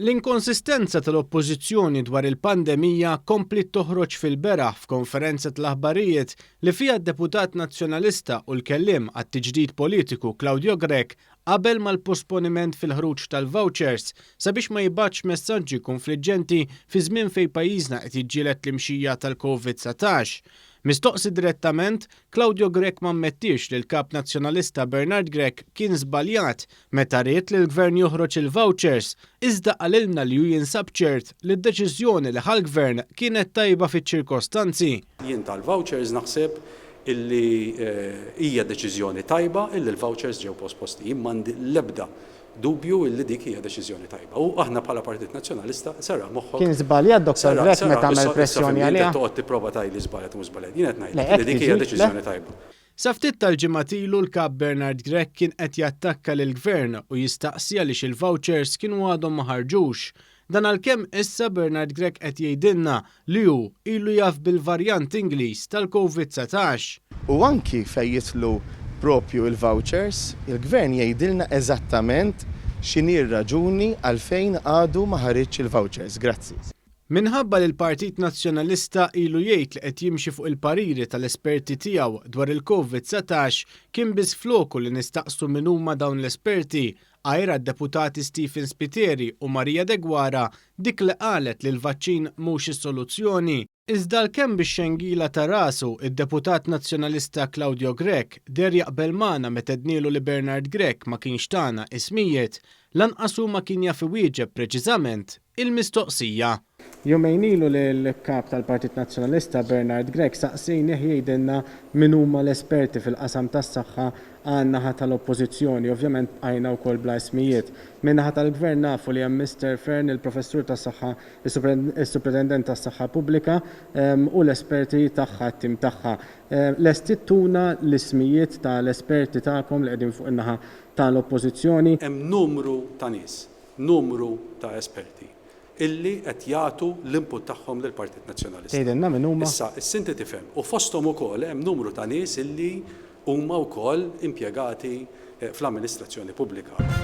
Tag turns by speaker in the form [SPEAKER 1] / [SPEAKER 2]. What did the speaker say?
[SPEAKER 1] L-inkonsistenza tal-oppożizzjoni dwar il-pandemija komplit toħroġ fil-beraħ f'konferenza tal-aħbarijiet li fiha d-deputat nazzjonalista u l-kelliem għat-tiġdid politiku Claudio Grech qabel mal-posponiment fil-ħruġ tal-vouchers sabiex ma jibgħatx messaġġi konfliġġenti fi żmien fejn pajjiżna qed jiġġieled l-imxija tal-COVID-19. Mistoqsi direttament, Claudio Grech ma mmettix li l-kap nazzjonalista Bernard Grech kien żbaljat meta ried li l-gvern joħroġ il-vouchers, iżda qalilna li hu jinsab ċert li d-deċiżjoni li ħall-gvern kienet tajba fiċ-ċirkostanzi.
[SPEAKER 2] Jien tal-vouchers naħseb illi hija deċiżjoni tajba illi l-vouchers ġew posposti. Jien m'għandi l-ebda dubju illi dik hija deċiżjoni tajba. U aħna bħala Partit Nazzjonalista sara moħħok.
[SPEAKER 3] Kien żbaljat Dr. Grech meta għamel pressjoni għaliha.
[SPEAKER 2] Inti toqgħod tipprova tgħidli żbaljat u żbaljat. Jien qed ngħid li dik hija deċiżjoni tajba.
[SPEAKER 1] Sa ftit tal-ġimgħa ilu l-kap Bernard Grech kien qed jattakka lill-gvern u jistaqsi għaliex il-vouchers kienu għadhom ma ħarġux. Dan għalkemm issa Bernard Grech qed jgħidilna li hu ilu jaf bil-varjant Ingliż tal-COVID-19.
[SPEAKER 4] U anki fejn jitlu propju il-vouchers, il-gvern jgħidilna eżattament x'inhi r-raġuni għalfejn għadu ma ħareġx il-vouchers. Grazzi.
[SPEAKER 1] Minħabba li l-Partit Nazzjonalista ilu jgħid li qed jimxi fuq il-pariri tal-esperti tiegħu dwar il-COVID-19 kien biss floku li nistaqsu min huma dawn l-esperti għajra d-deputati Stephen Spiteri u Marija De Guara dik li qalet li l-vaċċin mhux is-soluzzjoni. Iżda l-kemm biex xengjila ta' rasu id-deputat nazzjonalista Claudio Grech der jaqbel magħna meta dnielu li Bernard Grech ma kienx tagħna ismijiet, lanqasu ma kien jaf iwieġeb preċiżament il-mistoqsija.
[SPEAKER 3] Jumejn ilu li l-kap tal-Partit Nazzjonalista Bernard Grech saqsini jgħidilna min huma l-esperti fil-qasam tas-saħħa għan-naħa tal-oppożizzjoni, ovvjament għajna wkoll bla ismijiet. Min-naħa tal-gvern nafu li hemm Mr. Fern, il-professur tas-saħħa, is-superintendent tas-saħħa pubblika u l-esperti tagħha t-tim tagħha. Lesti tuna l-ismijiet tal-esperti tagħkom li qegħdin fuq in-naħa tal-oppożizzjoni.
[SPEAKER 2] Hemm numru ta' nies, numru ta' esperti illi qed jagħtu l-input tagħhom lill-Partit Nazzjonalista.
[SPEAKER 3] Tgħidilna min huma?
[SPEAKER 2] Issa, is-sinti tifhem. U fosthom ukoll hemm numru ta' nies illi huma wkoll impjegati fl-amministrazzjoni pubblika.